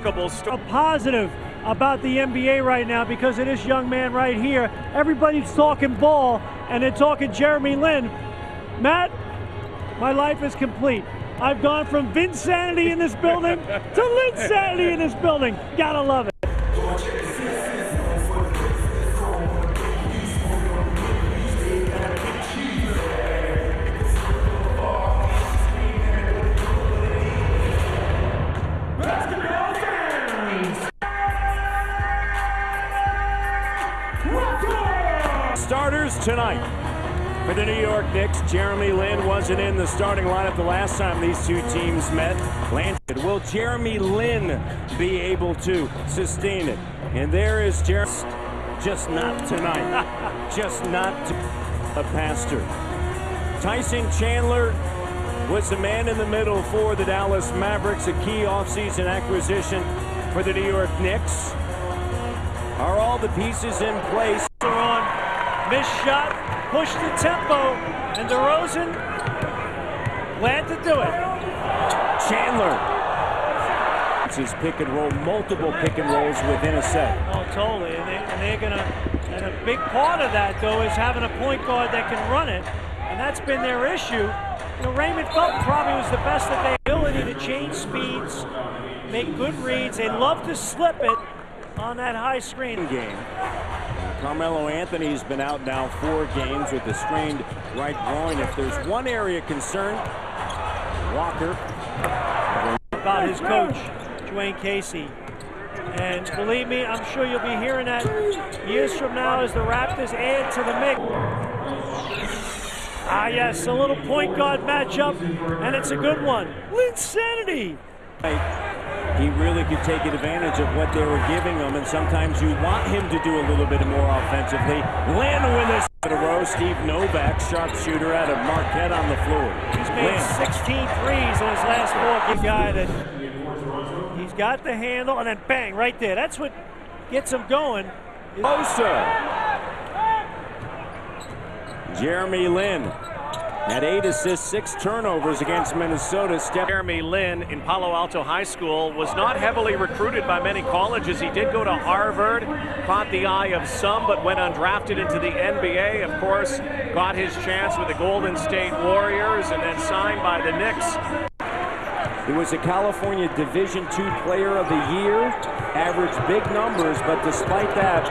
remarkable story. Positive about the NBA right now because of this young man right here. Everybody's talking ball and they're talking Jeremy Lin. Matt, my life is complete. I've gone from Vinsanity in this building to Linsanity in this building. Gotta love it. Starters tonight for the New York Knicks. Jeremy Lin wasn't in the starting lineup the last time these two teams met. Will Jeremy Lin be able to sustain it? And there is Jeremy. Just not tonight. Just not a pastor. Tyson Chandler was the man in the middle for the Dallas Mavericks, a key offseason acquisition for the New York Knicks. Are all the pieces in place? Missed shot, pushed the tempo, and DeRozan glad to do it. Chandler. It's his pick and roll, multiple pick and rolls within a set. Oh, totally. And a big part of that, though, is having a point guard that can run it, and that's been their issue. You know, Raymond Felton probably was the best that they ability to change speeds, make good reads. They love to slip it on that high screen game. Carmelo Anthony's been out now 4 games with a strained right groin. If there's one area concerned, Walker. About his coach, Dwayne Casey. And believe me, I'm sure you'll be hearing that years from now as the Raptors add to the mix. Ah, yes, a little point guard matchup, and it's a good one. Linsanity. He really could take advantage of what they were giving him, and sometimes you want him to do a little bit more offensively. Lin with this in a row. Steve Novak, sharpshooter out of Marquette on the floor. He's made 16 threes in his last 4. Good guy that he's got the handle, and then bang, right there. That's what gets him going. Jeremy Lin had 8 assists, 6 turnovers against Minnesota. Jeremy Lin in Palo Alto High School was not heavily recruited by many colleges. He did go to Harvard, caught the eye of some, but went undrafted into the NBA. Of course, got his chance with the Golden State Warriors and then signed by the Knicks. He was a California Division II Player of the Year, averaged big numbers, but despite that,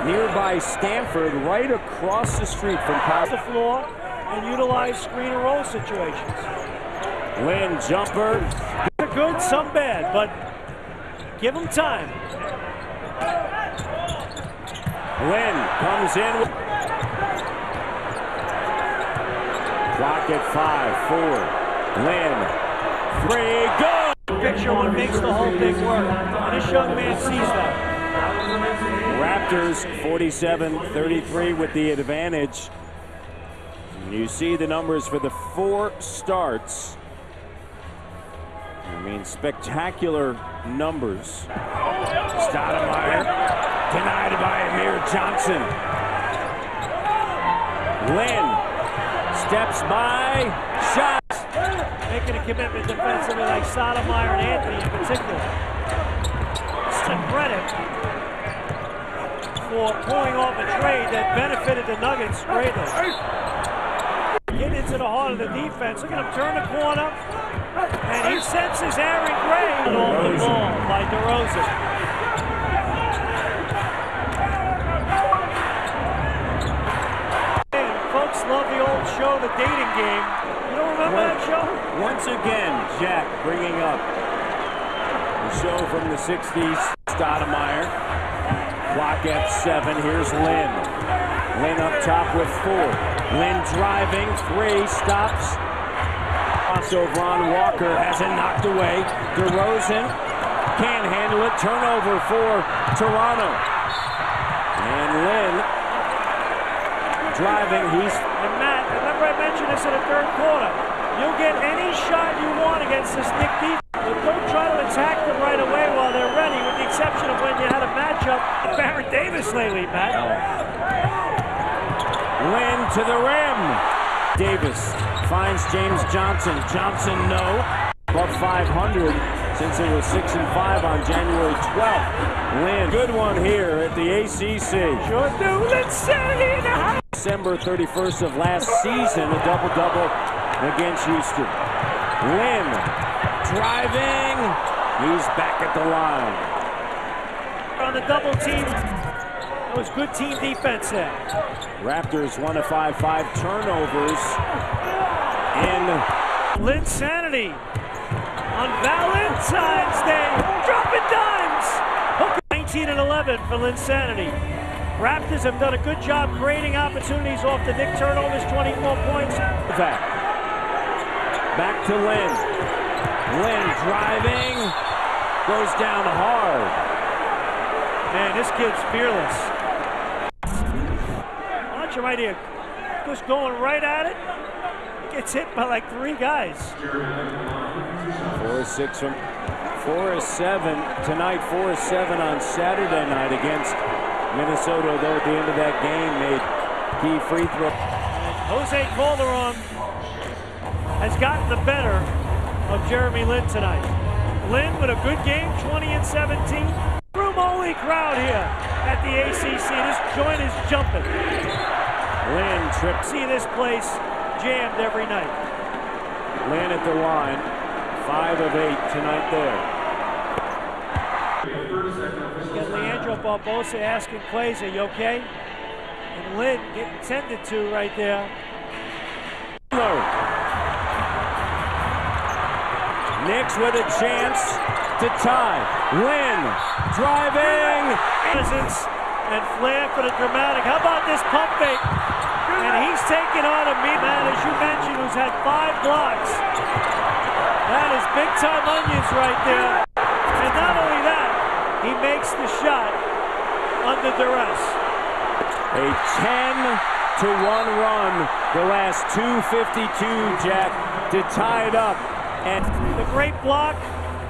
nearby Stanford, right across the street from the floor, and utilize screen and roll situations. Lin jumper. Some good, some bad, but give them time. Lin comes in. Clock at 5, 4. Lin, 3, go! Picture what makes the whole thing work. And this young man sees that. Raptors 47-33 with the advantage. You see the numbers for the 4 starts. I mean, spectacular numbers. Stoudemire denied by Amir Johnson. Lin steps by, shots. Making a commitment defensively like Stoudemire and Anthony in particular. It's a credit for pulling off a trade that benefited the Nuggets greatly. Getting into the heart of the defense. Look at him turn the corner. And he senses Aaron Gray off the ball by DeRozan. And folks love the old show, The Dating Game. You don't remember that show? Once again, Jack bringing up the show from the 60s. Stoudemire. Clock at 7. Here's Lin. Lin up top with 4. Lin driving, 3, stops. Also, Ron Walker has it knocked away. DeRozan can't handle it. Turnover for Toronto. And Lin driving. And Matt, remember I mentioned this in the 3rd quarter. You'll get any shot you want against this Knick defense, but don't try to attack them right away while they're ready, with the exception of when you had a matchup with Baron Davis lately, Matt. Lin to the rim. Davis finds James Johnson. Johnson, no. Above 500. since it was 6-5 on January 12th. Lynn, good one here at the ACC. Sure do. Let's say in the house. December 31st of last season, a double-double against Houston. Lynn driving. He's back at the line. On the double team. That was good team defense there. Raptors 1 of 5 turnovers in Linsanity on Valentine's Day, dropping dimes. 19 and 11 for Linsanity. Raptors have done a good job creating opportunities off the Nick turnovers, 24 points. Back to Lynn. Lynn driving, goes down hard. Man, this kid's fearless. Watch him right here. Just going right at it. Gets hit by like 3 guys. 4 of 6 from 4 of 7 tonight. 4 of 7 on Saturday night against Minnesota. Though at the end of that game, made key free throw. Jose Calderon has gotten the better of Jeremy Lin tonight. Lin with a good game, 20 and 17. Room-only crowd here at the ACC. This joint is jumping. Lynn trips. See this place jammed every night. Lynn at the line, 5 of 8 tonight there. Got Leandro Barbosa asking Clays, are you okay? And Lynn getting tended to right there. Knicks with a chance to tie. Lynn driving. Presence and flair for the dramatic. How about this pump fake? And he's taking on a man, as you mentioned, who's had 5 blocks. That is big-time onions right there. And not only that, he makes the shot under duress. A 10-1 run the last 2:52, Jack, to tie it up. And the great block.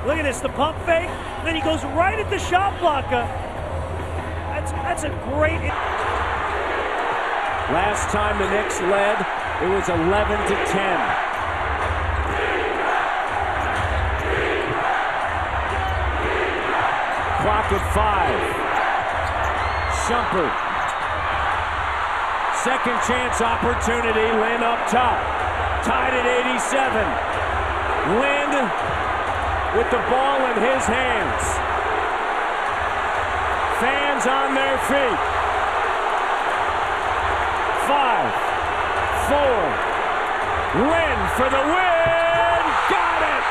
Look at this, the pump fake. Then he goes right at the shot blocker. That's a great... Last time the Knicks led, it was 11-10. Clock at 5. Shumpert. Second chance opportunity. Lynn up top. Tied at 87. Lynn with the ball in his hands. Fans on their feet. 5, 4. Lynn for the win. Got it.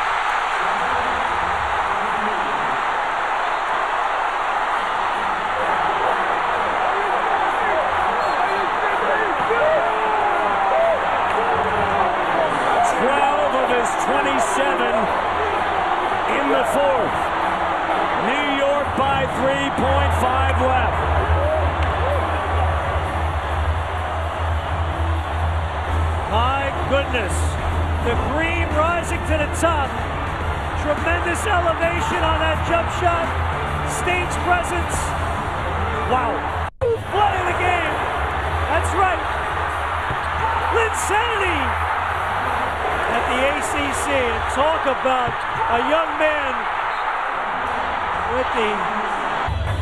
Of his 27 in the 4th. New York by 3.5 left. My goodness. The green rising to the top. Tremendous elevation on that jump shot. Stage presence. Wow. Play of the game. That's right. Linsanity at the ACC, and talk about a young man with the...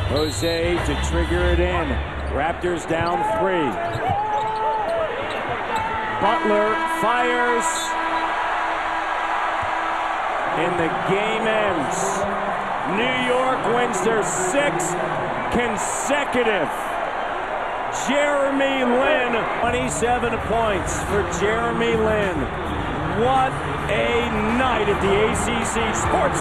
Jose to trigger it in. Raptors down 3. Butler fires. And the game ends. New York wins their 6th consecutive. Jeremy Lin, 27 points for Jeremy Lin. What a night at the ACC Sports.